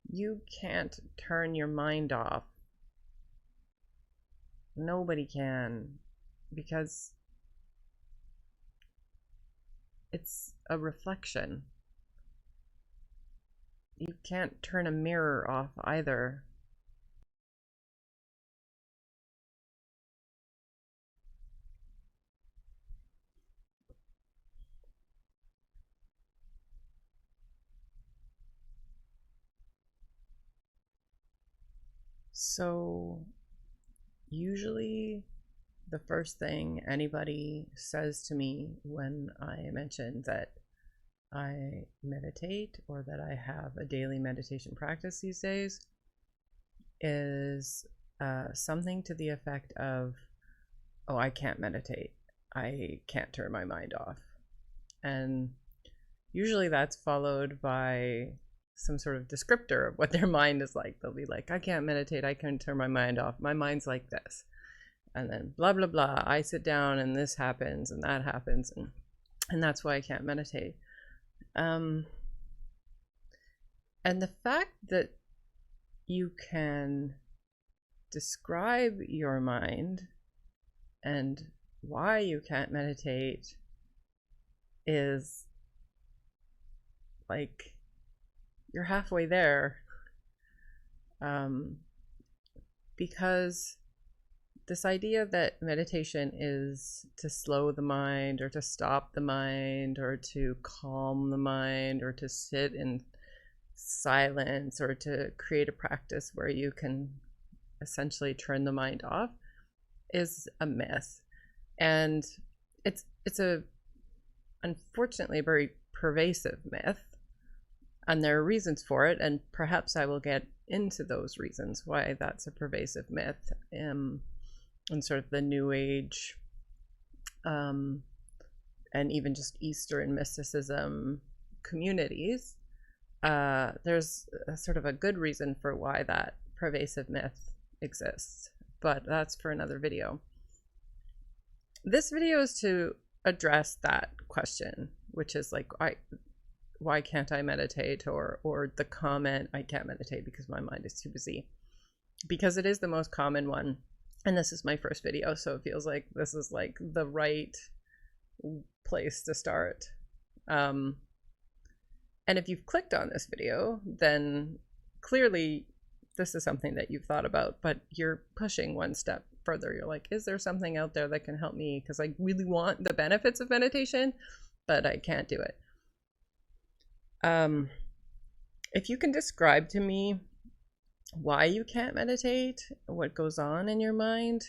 You can't turn your mind off. Nobody can, because it's a reflection. You can't turn a mirror off either. So, usually, the first thing anybody says to me when I mention that I meditate or that I have a daily meditation practice these days is something to the effect of, oh, I can't meditate. I can't turn my mind off. And usually that's followed by some sort of descriptor of what their mind is like. They'll be like, I can't meditate. I can't turn my mind off. My mind's like this. And then blah, blah, blah. I sit down and this happens and that happens. And that's why I can't meditate. And the fact that you can describe your mind and why you can't meditate is like you're halfway there, because this idea that meditation is to slow the mind or to stop the mind or to calm the mind or to sit in silence or to create a practice where you can essentially turn the mind off is a myth. And it's a unfortunately a very pervasive myth, and there are reasons for it, and perhaps I will get into those reasons why that's a pervasive myth in sort of the New Age and even just Eastern mysticism communities. There's sort of a good reason for why that pervasive myth exists, but that's for another video. This video is to address that question, which is like, why can't I meditate? Or the comment, I can't meditate because my mind is too busy. Because it is the most common one. And this is my first video, so it feels like this is like the right place to start. And if you've clicked on this video, then clearly this is something that you've thought about, but you're pushing one step further. You're like, is there something out there that can help me? Because I really want the benefits of meditation, but I can't do it. If you can describe to me why you can't meditate, what goes on in your mind,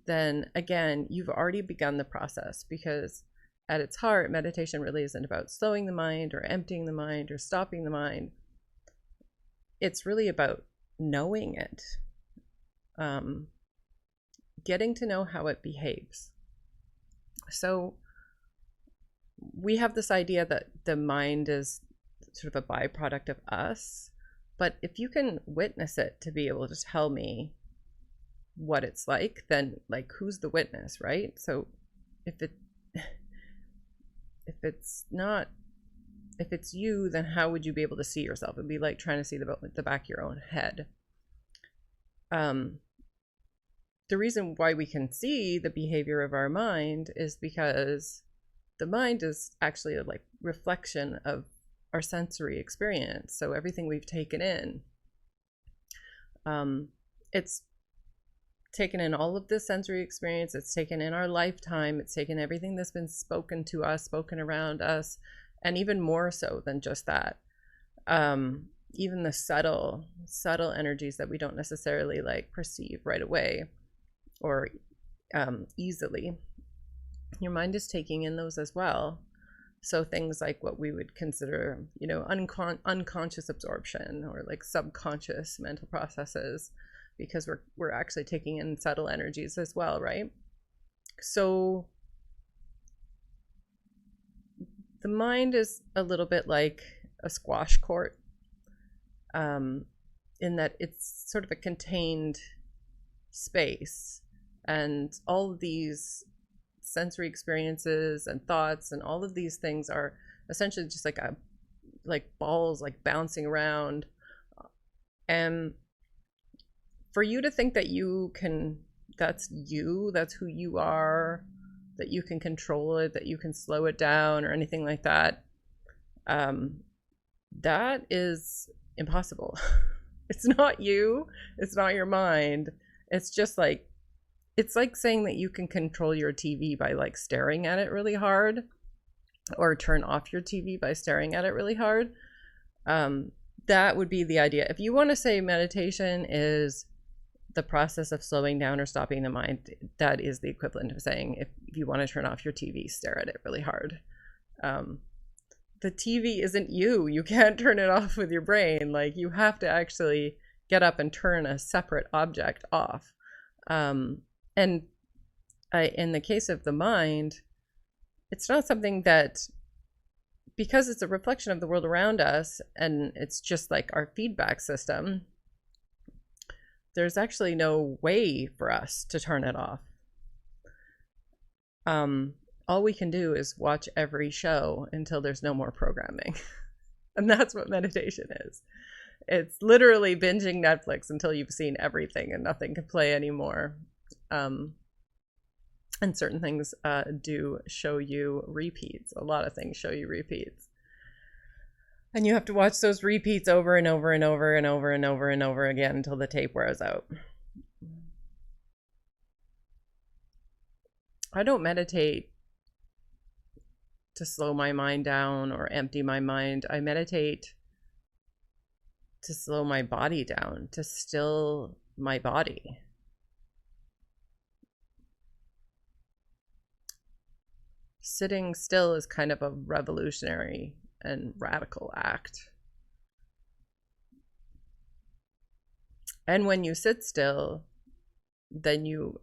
then again, you've already begun the process, because at its heart, meditation really isn't about slowing the mind or emptying the mind or stopping the mind. It's really about knowing it, getting to know how it behaves. So we have this idea that the mind is sort of a byproduct of us, but if you can witness it to be able to tell me what it's like, then like, who's the witness, right? So if it's you, then how would you be able to see yourself? It'd be like trying to see the back of your own head. The reason why we can see the behavior of our mind is because the mind is actually a like reflection of our sensory experience. So everything we've taken in, it's taken in all of this sensory experience, it's taken in our lifetime, it's taken everything that's been spoken to us, spoken around us, and even more so than just that, even the subtle energies that we don't necessarily like perceive right away or easily. Your mind is taking in those as well. So things like what we would consider, you know, unconscious absorption or like subconscious mental processes, because we're actually taking in subtle energies as well, right? So the mind is a little bit like a squash court, in that it's sort of a contained space, and all of these sensory experiences and thoughts and all of these things are essentially just like balls like bouncing around And for you to think that that's you, that's who you are, that you can control it, that you can slow it down or anything like that, that is impossible. It's not you, it's not your mind. It's just like, it's like saying that you can control your TV by like staring at it really hard, or turn off your TV by staring at it really hard. That would be the idea. If you want to say meditation is the process of slowing down or stopping the mind, that is the equivalent of saying if you want to turn off your TV, stare at it really hard. The TV isn't you. You can't turn it off with your brain. Like, you have to actually get up and turn a separate object off. And in the case of the mind, it's not something that, because it's a reflection of the world around us and it's just like our feedback system, there's actually no way for us to turn it off. All we can do is watch every show until there's no more programming. And that's what meditation is. It's literally binging Netflix until you've seen everything and nothing can play anymore. And certain things do show you repeats. A lot of things show you repeats. And you have to watch those repeats over and over and over and over and over and over again until the tape wears out. I don't meditate to slow my mind down or empty my mind. I meditate to slow my body down, to still my body. Sitting still is kind of a revolutionary and radical act. And when you sit still, then you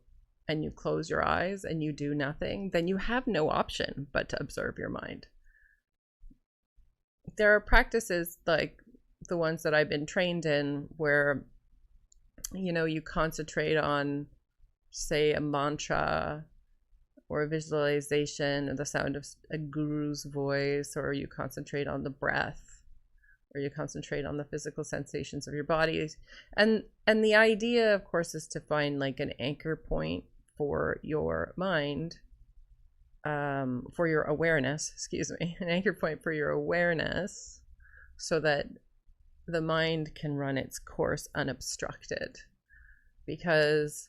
close your eyes and you do nothing, then you have no option but to observe your mind. There are practices like the ones that I've been trained in where, you concentrate on, say, a mantra or a visualization or the sound of a guru's voice, or you concentrate on the breath, or you concentrate on the physical sensations of your body. And the idea, of course, is to find like an anchor point for your mind, for your awareness, an anchor point for your awareness, so that the mind can run its course unobstructed. Because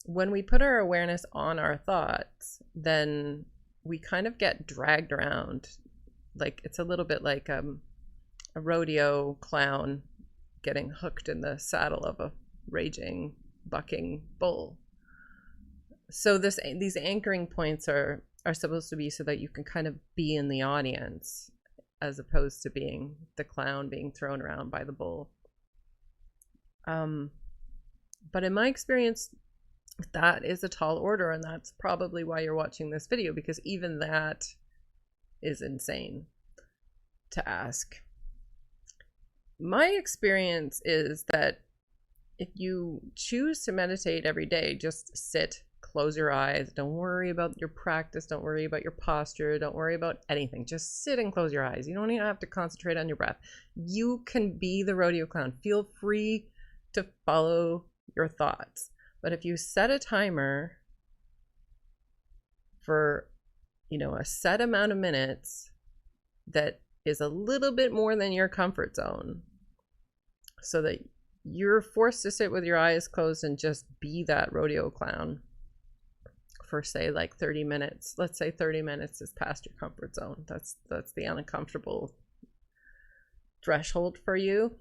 when we put our awareness on our thoughts, then we kind of get dragged around. Like, it's a little bit like a rodeo clown getting hooked in the saddle of a raging, bucking bull. So these anchoring points are supposed to be so that you can kind of be in the audience, as opposed to being the clown being thrown around by the bull. But in my experience, that is a tall order, and that's probably why you're watching this video, because even that is insane to ask. My experience is that if you choose to meditate every day, just sit, close your eyes, don't worry about your practice, don't worry about your posture, don't worry about anything, just sit and close your eyes. You don't even have to concentrate on your breath. You can be the rodeo clown. Feel free to follow your thoughts. But if you set a timer for, a set amount of minutes that is a little bit more than your comfort zone, so that you're forced to sit with your eyes closed and just be that rodeo clown for, say, like 30 minutes. Let's say 30 minutes is past your comfort zone. That's the uncomfortable threshold for you.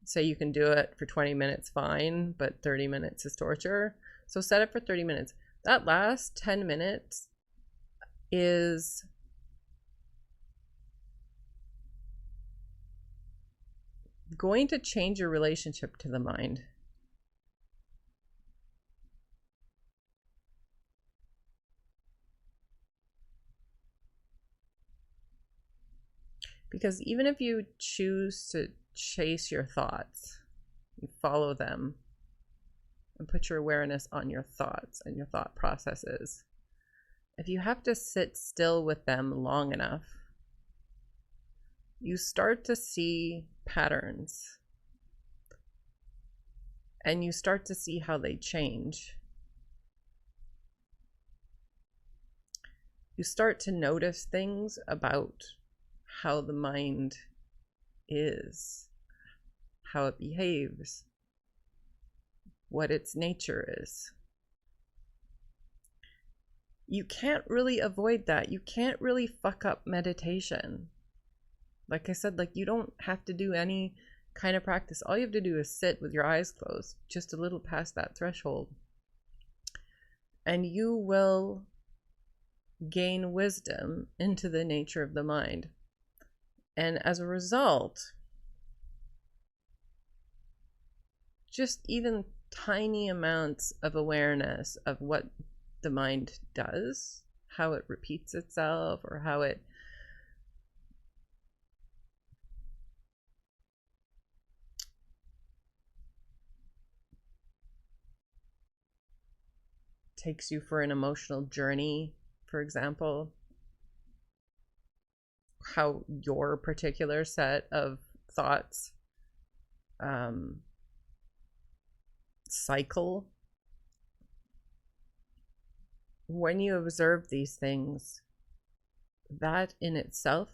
Say you can do it for 20 minutes, fine, but 30 minutes is torture. So set it for 30 minutes. That last 10 minutes is going to change your relationship to the mind. Because even if you choose to chase your thoughts and follow them and put your awareness on your thoughts and your thought processes, if you have to sit still with them long enough, you start to see patterns. and you start to see how they change. You start to notice things about how the mind is, how it behaves, what its nature is. You can't really avoid that. You can't really fuck up meditation. Like I said, like, you don't have to do any kind of practice. All you have to do is sit with your eyes closed, just a little past that threshold, and you will gain wisdom into the nature of the mind. And as a result, just even tiny amounts of awareness of what the mind does, how it repeats itself, or how it takes you for an emotional journey, for example, how your particular set of thoughts cycle. When you observe these things, that in itself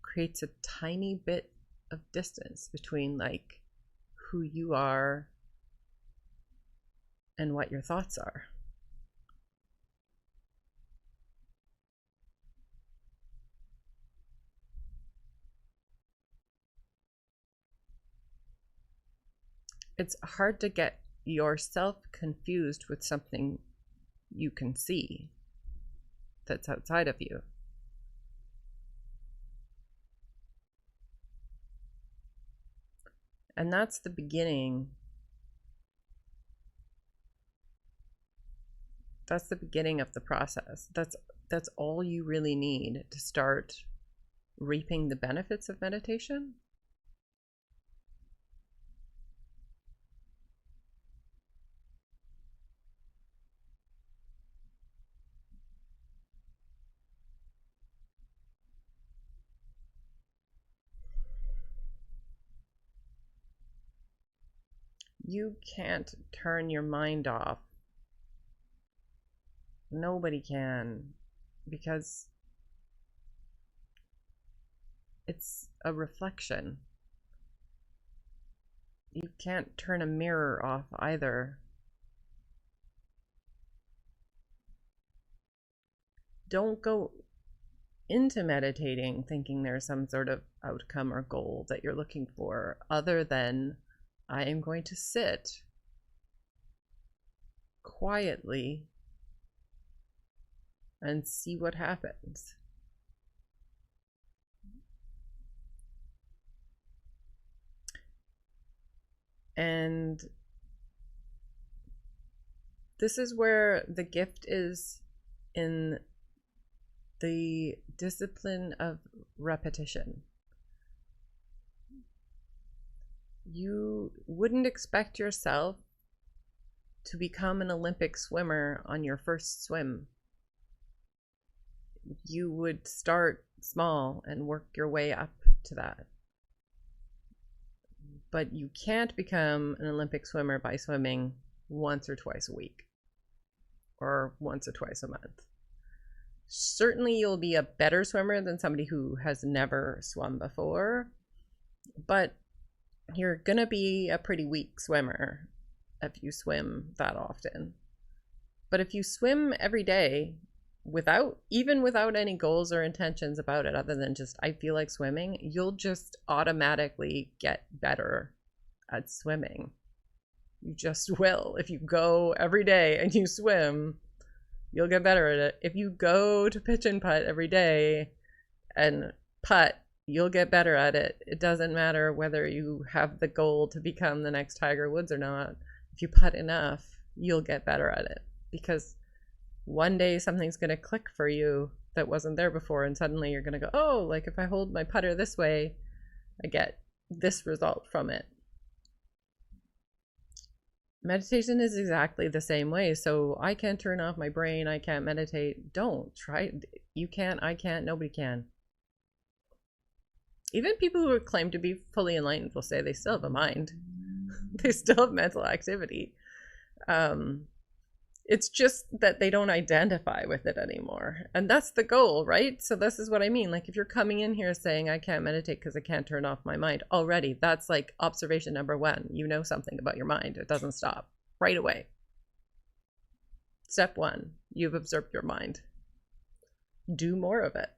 creates a tiny bit of distance between like who you are and what your thoughts are. It's hard to get yourself confused with something you can see that's outside of you. And that's the beginning. That's the beginning of the process. That's all you really need to start reaping the benefits of meditation. You can't turn your mind off. Nobody can, because it's a reflection. You can't turn a mirror off either. Don't go into meditating thinking there's some sort of outcome or goal that you're looking for, other than I am going to sit quietly and see what happens. And this is where the gift is in the discipline of repetition. You wouldn't expect yourself to become an Olympic swimmer on your first swim. You would start small and work your way up to that. But you can't become an Olympic swimmer by swimming once or twice a week, or once or twice a month. Certainly you'll be a better swimmer than somebody who has never swum before, but you're gonna be a pretty weak swimmer if you swim that often. But if you swim every day, without any goals or intentions about it other than just I feel like swimming, you'll just automatically get better at swimming. You just will. If you go every day and you swim, you'll get better at it. If you go to pitch and putt every day and putt, you'll get better at it. It doesn't matter whether you have the goal to become the next Tiger Woods or not. If you putt enough, you'll get better at it, because one day something's going to click for you that wasn't there before, and suddenly you're going to go, oh, like if I hold my putter this way, I get this result from it. Meditation is exactly the same way. So I can't turn off my brain, I can't meditate. Don't try. You can't, I can't, nobody can. Even people who claim to be fully enlightened will say they still have a mind. They still have mental activity. It's just that they don't identify with it anymore. And that's the goal, right? So this is what I mean. Like if you're coming in here saying, I can't meditate because I can't turn off my mind already, that's like observation number one. You know something about your mind. It doesn't stop right away. Step one, you've observed your mind. Do more of it.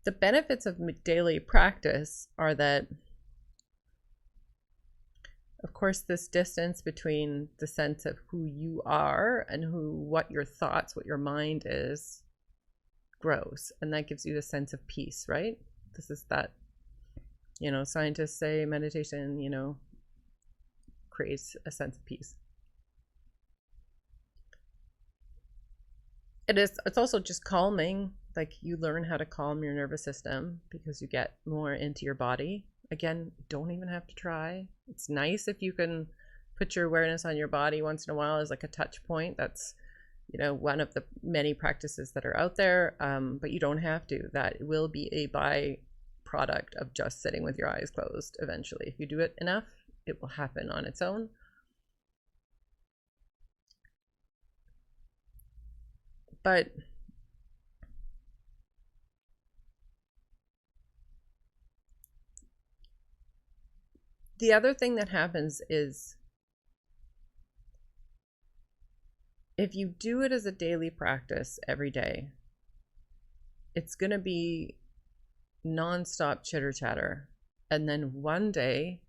The benefits of daily practice are that, of course, this distance between the sense of who you are and what your thoughts, what your mind is, grows. And that gives you a sense of peace, right? This is that, scientists say meditation, creates a sense of peace. It's also just calming. Like you learn how to calm your nervous system because you get more into your body. Again, don't even have to try. It's nice if you can put your awareness on your body once in a while as like a touch point. That's, one of the many practices that are out there. But you don't have to. That will be a byproduct of just sitting with your eyes closed eventually. If you do it enough, it will happen on its own. But the other thing that happens is if you do it as a daily practice every day, it's going to be nonstop chitter chatter. And then one day,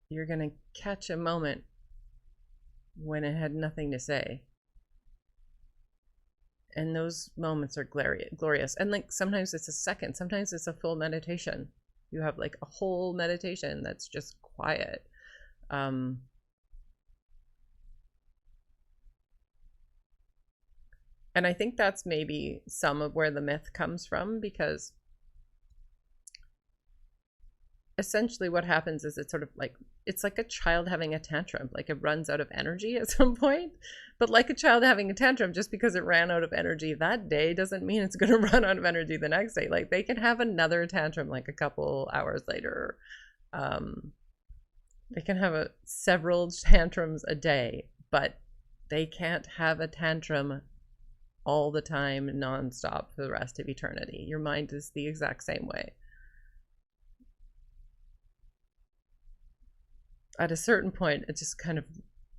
you're going to catch a moment when it had nothing to say. And those moments are glorious. And like sometimes it's a second, sometimes it's a full meditation. You have like a whole meditation that's just quiet. And I think that's maybe some of where the myth comes from, because essentially what happens is it's like a child having a tantrum. Like it runs out of energy at some point. But like a child having a tantrum, just because it ran out of energy that day doesn't mean it's going to run out of energy the next day. Like they can have another tantrum like a couple hours later. They can have several tantrums a day, but they can't have a tantrum all the time, nonstop for the rest of eternity. Your mind is the exact same way. At a certain point, it just kind of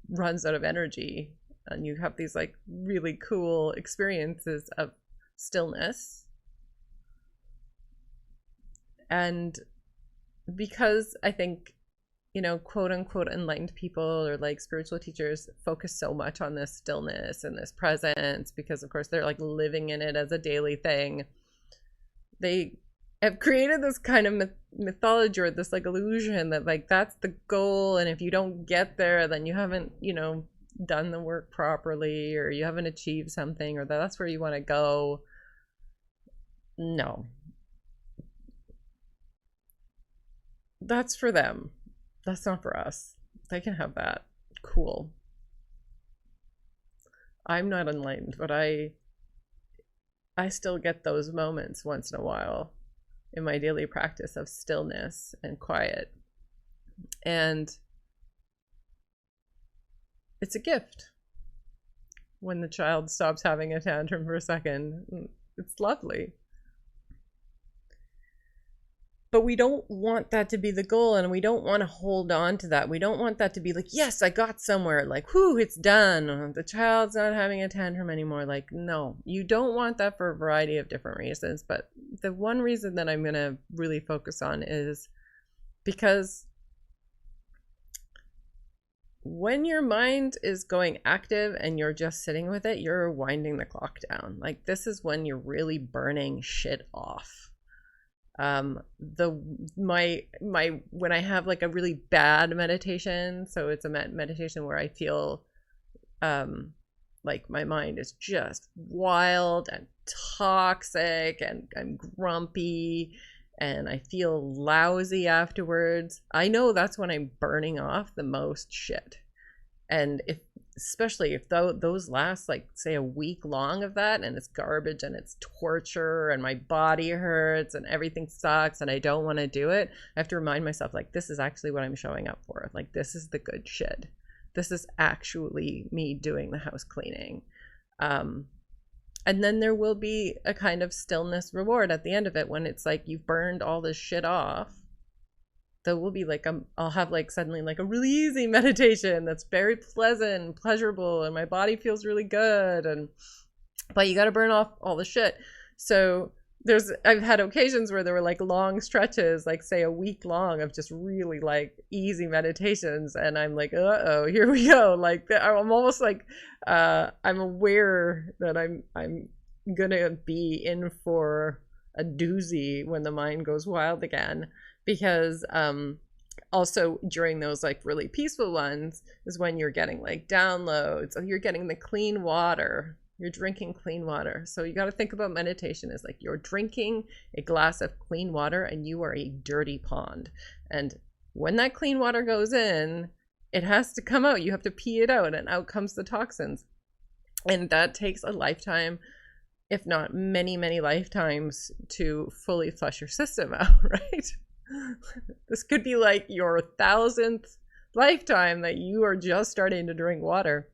runs out of energy, and you have these like really cool experiences of stillness. And because I think, quote unquote enlightened people or like spiritual teachers focus so much on this stillness and this presence, because of course they're like living in it as a daily thing, they have created this kind of mythology or this like illusion that like that's the goal, and if you don't get there, then you haven't done the work properly, or you haven't achieved something, or that's where you want to go. No, that's for them. That's not for us. They can have that. Cool. I'm not enlightened, but I still get those moments once in a while in my daily practice of stillness and quiet. And it's a gift when the child stops having a tantrum for a second. It's lovely. But we don't want that to be the goal, and we don't want to hold on to that. We don't want that to be like, yes, I got somewhere, like, whoo, it's done. The child's not having a tantrum anymore. Like, no, you don't want that for a variety of different reasons. But the one reason that I'm going to really focus on is because when your mind is going active and you're just sitting with it, you're winding the clock down. Like, this is when you're really burning shit off. When I have like a really bad meditation, so it's a meditation where I feel like my mind is just wild and toxic, and I'm grumpy and I feel lousy afterwards, I know that's when I'm burning off the most shit. And if, especially if those last, like, say a week long of that, and it's garbage and it's torture and my body hurts and everything sucks and I don't want to do it, I have to remind myself, like, this is actually what I'm showing up for. Like, this is the good shit. This is actually me doing the house cleaning. And then there will be a kind of stillness reward at the end of it when it's like you've burned all this shit off. There will be like, I'll have like suddenly like a really easy meditation that's very pleasant, pleasurable, and my body feels really good. But you got to burn off all the shit. So I've had occasions where there were like long stretches, like say a week long, of just really like easy meditations, and I'm like, uh-oh, here we go. Like, I'm almost like, I'm aware that I'm gonna be in for a doozy when the mind goes wild again. Because also during those like really peaceful ones is when you're getting like downloads, you're getting the clean water, you're drinking clean water. So you got to think about meditation as like you're drinking a glass of clean water and you are a dirty pond. And when that clean water goes in, it has to come out. You have to pee it out, and out comes the toxins. And that takes a lifetime, if not many, many lifetimes, to fully flush your system out, right? This could be like your 1,000th lifetime that you are just starting to drink water.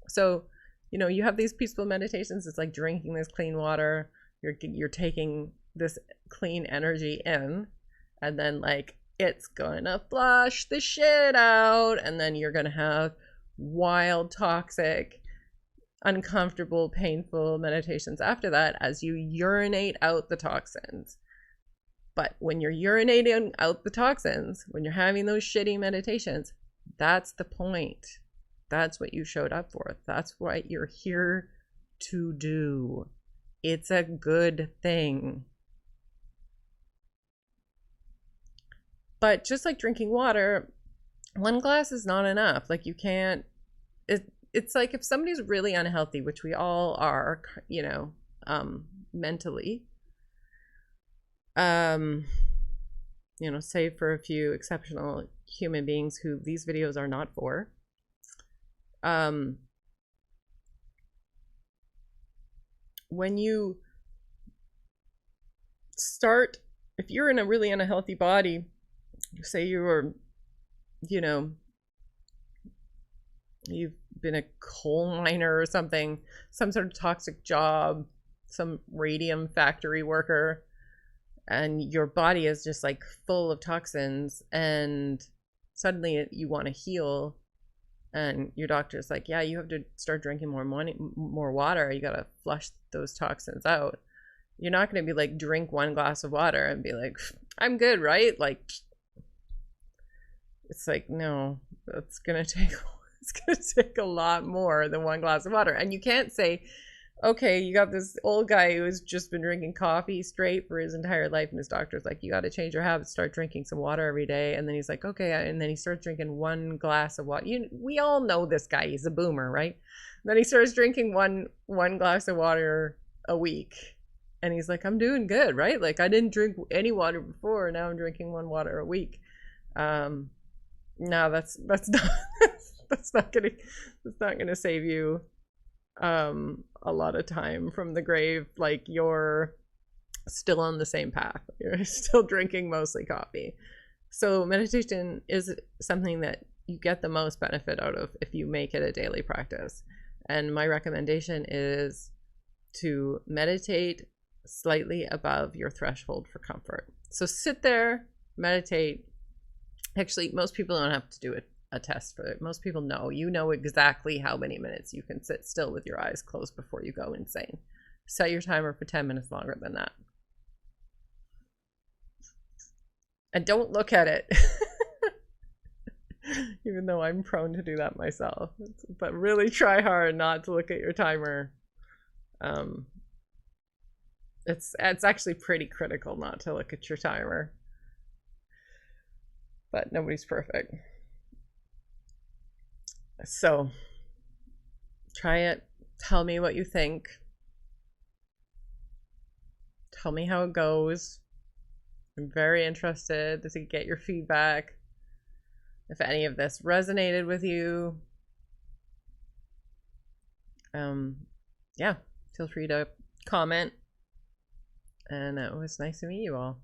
So, you know, you have these peaceful meditations. It's like drinking this clean water. You're taking this clean energy in, and then like it's gonna flush the shit out, and then you're gonna have wild, toxic, uncomfortable, painful meditations after that as you urinate out the toxins. But when you're urinating out the toxins, when you're having those shitty meditations, that's the point. That's what you showed up for. That's what you're here to do. It's a good thing. But just like drinking water, one glass is not enough. Like, you can't, it's like if somebody's really unhealthy, which we all are, you know, mentally, you know, save for a few exceptional human beings who these videos are not for. When you start, if you're in a really unhealthy body, say you were, you know, you've been a coal miner or something, some sort of toxic job, some radium factory worker, and your body is just like full of toxins, and suddenly you want to heal, and your doctor's like, yeah, you have to start drinking more water. You got to flush those toxins out. You're not going to be like, drink one glass of water and be like, I'm good, right? Like, it's like, no, that's going to take a lot more than one glass of water. And you can't say, okay, you got this old guy who's just been drinking coffee straight for his entire life, and his doctor's like, you got to change your habits, start drinking some water every day. And then he's like, okay, and then he starts drinking one glass of water. We all know this guy, he's a boomer, right? And then he starts drinking one glass of water a week, and he's like, I'm doing good, right? Like, I didn't drink any water before, now I'm drinking one water a week. No, that's not that's not gonna save you a lot of time from the grave. Like, you're still on the same path. You're still drinking mostly coffee. So meditation is something that you get the most benefit out of if you make it a daily practice. And my recommendation is to meditate slightly above your threshold for comfort. So sit there, meditate. Actually, most people don't have to do a test for it. Most people know. You know exactly how many minutes you can sit still with your eyes closed before you go insane. Set your timer for 10 minutes longer than that. And don't look at it. Even though I'm prone to do that myself. But really try hard not to look at your timer. It's actually pretty critical not to look at your timer. But nobody's perfect. So try it. Tell me what you think. Tell me how it goes. I'm very interested to get your feedback. If any of this resonated with you, yeah, feel free to comment. And it was nice to meet you all.